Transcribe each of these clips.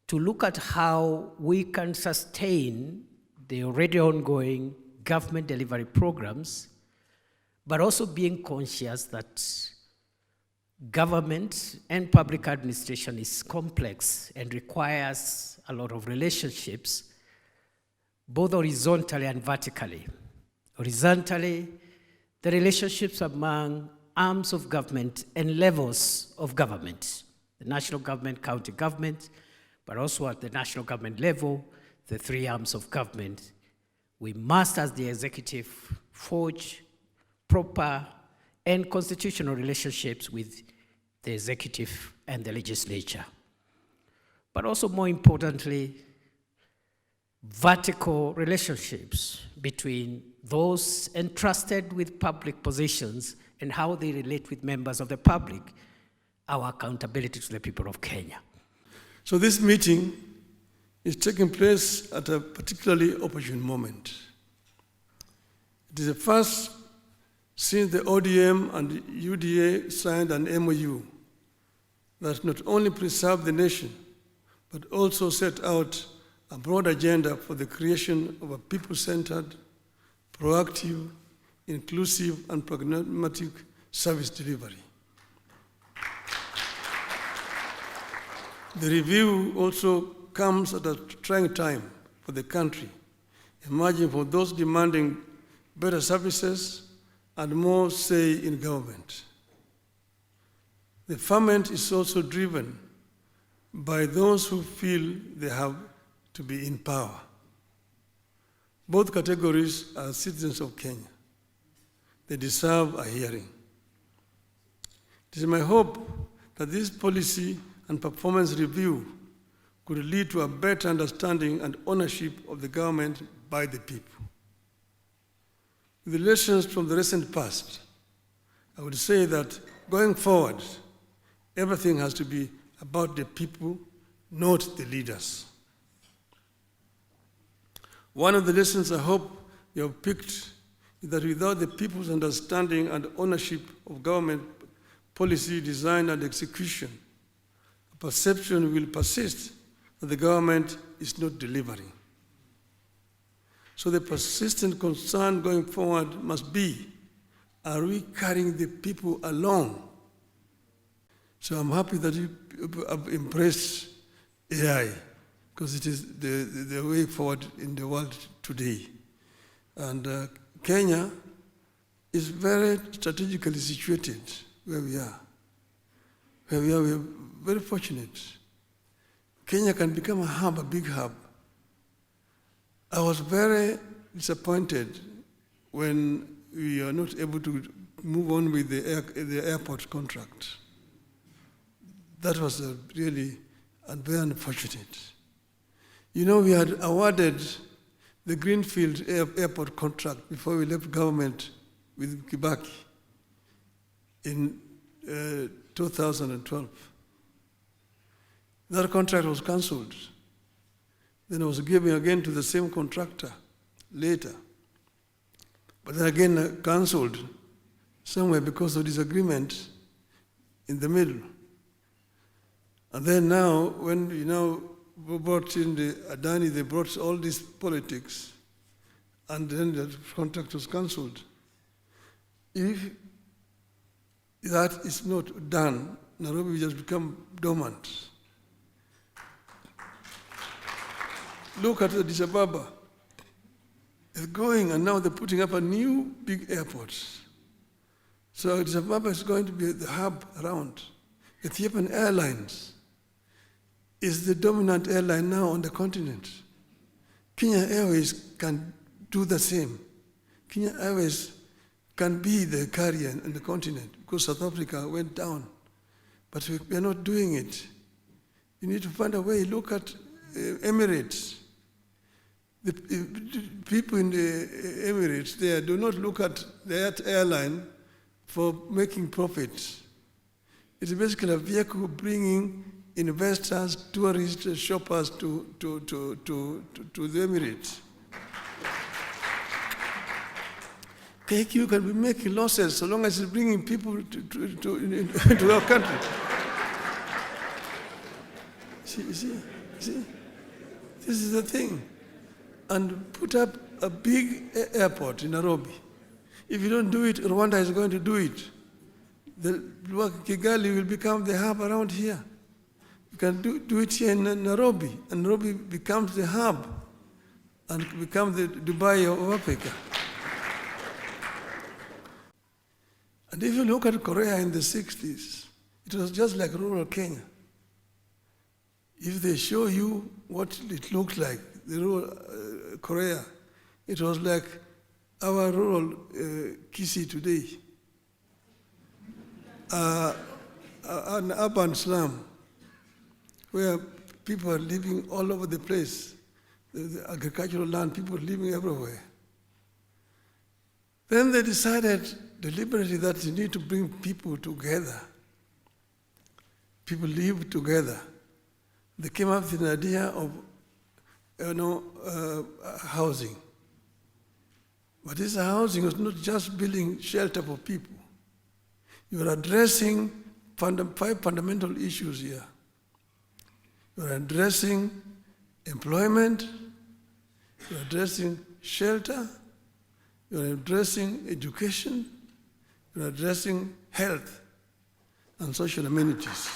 To look at how we can sustain the already ongoing government delivery programs, but also being conscious that government and public administration is complex and requires a lot of relationships, both horizontally and vertically. Horizontally, the relationships among arms of government and levels of government, the national government, county government, but also at the national government level, the three arms of government. We must, as the executive, forge proper and constitutional relationships with the executive and the legislature. But also, more importantly, vertical relationships between those entrusted with public positions and how they relate with members of the public, our accountability to the people of Kenya. So this meeting is taking place at a particularly opportune moment. It is the first since the ODM and the UDA signed an MOU that not only preserved the nation, but also set out a broad agenda for the creation of a people-centered, proactive, inclusive, and pragmatic service delivery. The review also comes at a trying time for the country, emerging for those demanding better services and more say in government. The ferment is also driven by those who feel they have to be in power. Both categories are citizens of Kenya. They deserve a hearing. It is my hope that this policy and performance review could lead to a better understanding and ownership of the government by the people. With the lessons from the recent past, I would say that going forward, everything has to be about the people, not the leaders. One of the lessons I hope you have picked is that without the people's understanding and ownership of government policy design and execution, a perception will persist that the government is not delivering. So the persistent concern going forward must be, are we carrying the people along? So I'm happy that you have embraced AI, because it is the way forward in the world today. And Kenya is very strategically situated where we are. We are very fortunate. Kenya can become a hub, a big hub. I was very disappointed when we are not able to move on with the airport contract. That was really very unfortunate. You know, we had awarded the Greenfield Airport contract before we left government with Kibaki in 2012. That contract was cancelled. Then it was given again to the same contractor later. But then again cancelled somewhere because of disagreement in the middle. And then now, when we brought in the Adani, they brought all these politics, and then the contract was cancelled. If that is not done, Nairobi will just become dormant. Look at Addis Ababa. It's going, and now they're putting up a new big airport. So Addis Ababa is going to be the hub around. Ethiopian Airlines is the dominant airline now on the continent. Kenya Airways can do the same. Kenya Airways can be the carrier on the continent because South Africa went down. But we are not doing it. You need to find a way. Look at Emirates. The people in the Emirates there do not look at that airline for making profits. It's basically a vehicle bringing investors, tourists, shoppers to the Emirates. KQ can be making losses so long as it's bringing people into our country. See, this is the thing. And put up a big airport in Nairobi. If you don't do it, Rwanda is going to do it. The Kigali will become the hub around here. You can do it here in Nairobi, and Nairobi becomes the hub and become the Dubai of Africa. And if you look at Korea in the 60s, it was just like rural Kenya. If they show you what it looked like, the rural Korea, it was like our rural Kisii today. An urban slum where people are living all over the place. The agricultural land, people living everywhere. Then they decided deliberately that you need to bring people together. People live together. They came up with an idea of housing. But this housing was not just building shelter for people. You are addressing 5 fundamental issues here. You are addressing employment, you are addressing shelter, you are addressing education, you are addressing health and social amenities.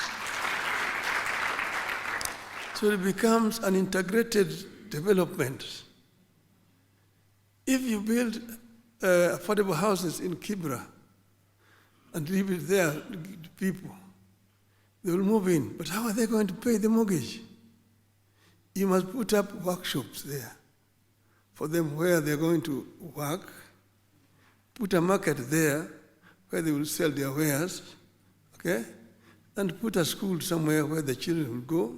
So it becomes an integrated development. If you build affordable houses in Kibra and leave it there to people, they will move in. But how are they going to pay the mortgage? You must put up workshops there for them where they're going to work, put a market there where they will sell their wares, okay? And put a school somewhere where the children will go,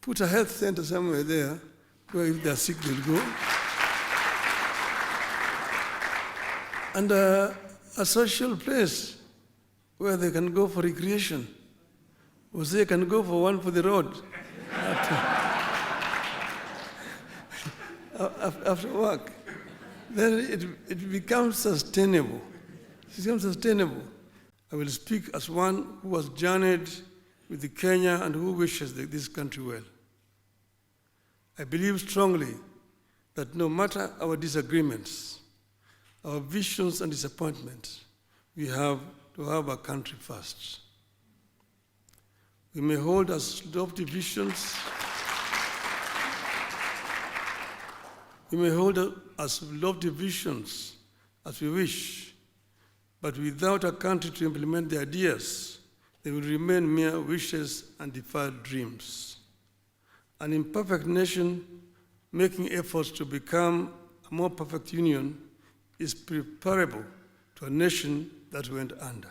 put a health center somewhere there where if they're sick they'll go, and a social place where they can go for recreation, or they can go for one for the road after work. Then it becomes sustainable. It becomes sustainable. I will speak as one who has journeyed with the Kenya and who wishes this country well. I believe strongly that no matter our disagreements, our visions and disappointments, we have to have our country first. We may hold as lofty visions, we may hold as lofty visions as we wish, but without a country to implement the ideas, they will remain mere wishes and defiled dreams. An imperfect nation making efforts to become a more perfect union is preferable to a nation that went under.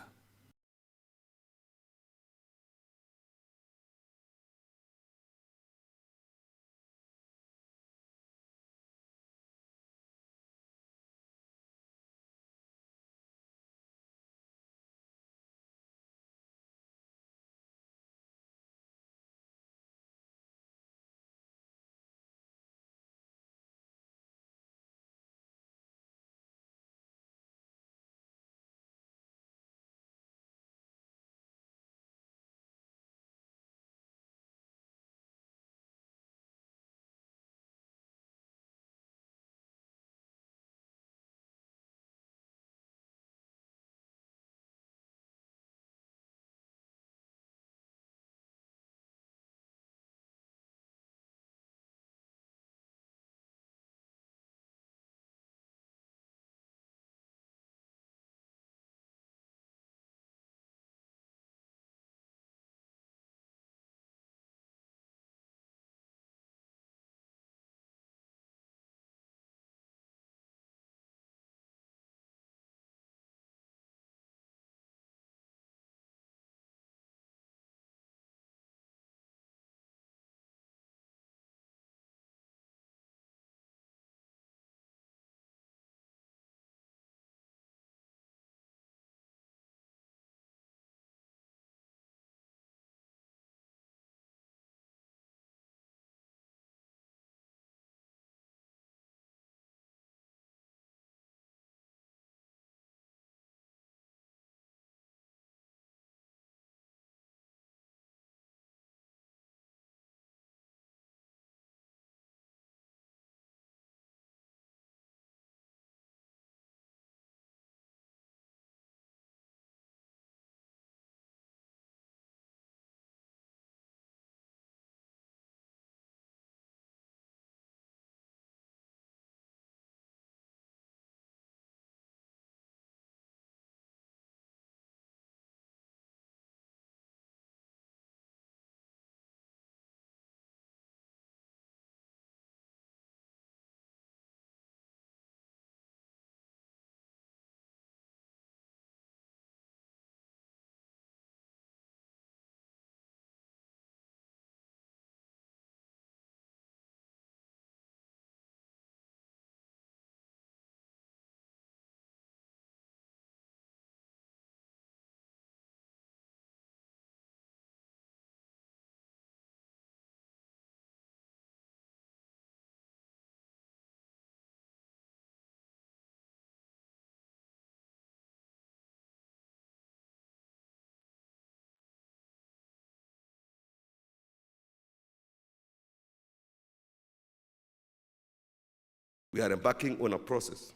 we are embarking on a process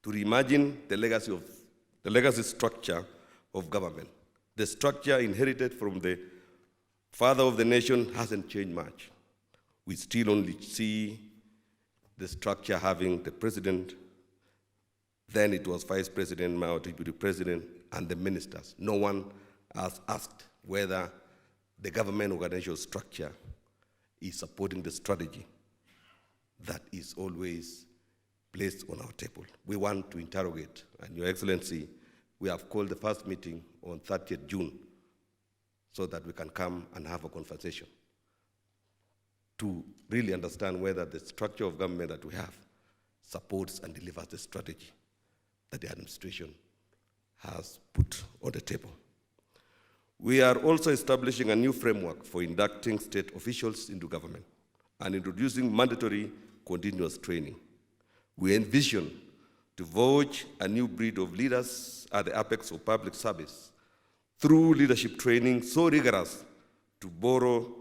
to reimagine the legacy structure of government. The structure inherited from the father of the nation hasn't changed much. We still only see the structure having the president, then it was vice president, now deputy president, and the ministers. No one has asked whether the government organizational structure is supporting the strategy that is always placed on our table. We want to interrogate, and Your Excellency, we have called the first meeting on 30th June so that we can come and have a conversation to really understand whether the structure of government that we have supports and delivers the strategy that the administration has put on the table. We are also establishing a new framework for inducting state officials into government and introducing mandatory continuous training. We envision to forge a new breed of leaders at the apex of public service through leadership training so rigorous to borrow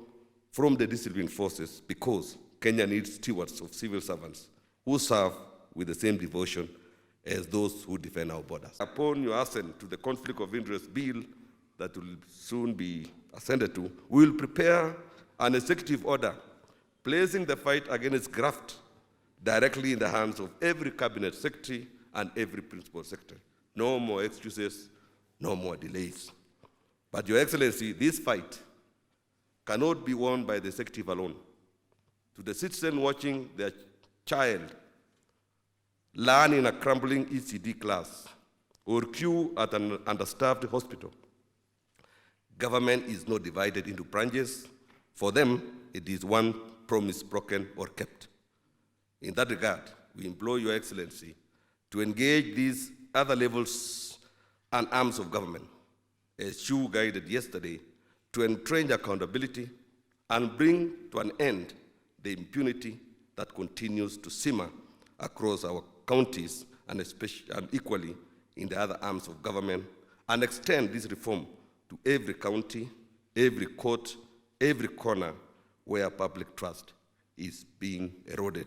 from the disciplined forces, because Kenya needs stewards of civil servants who serve with the same devotion as those who defend our borders. Upon your assent to the conflict of interest bill that will soon be assented to, we will prepare an executive order placing the fight against graft directly in the hands of every cabinet secretary and every principal secretary. No more excuses, no more delays. But Your Excellency, this fight cannot be won by the executive alone. To the citizen watching their child learn in a crumbling ECD class or queue at an understaffed hospital, government is not divided into branches. For them, it is one promise broken or kept. In that regard, we implore Your Excellency to engage these other levels and arms of government, as you guided yesterday, to entrench accountability and bring to an end the impunity that continues to simmer across our counties and equally in the other arms of government, and extend this reform to every county, every court, every corner where public trust is being eroded.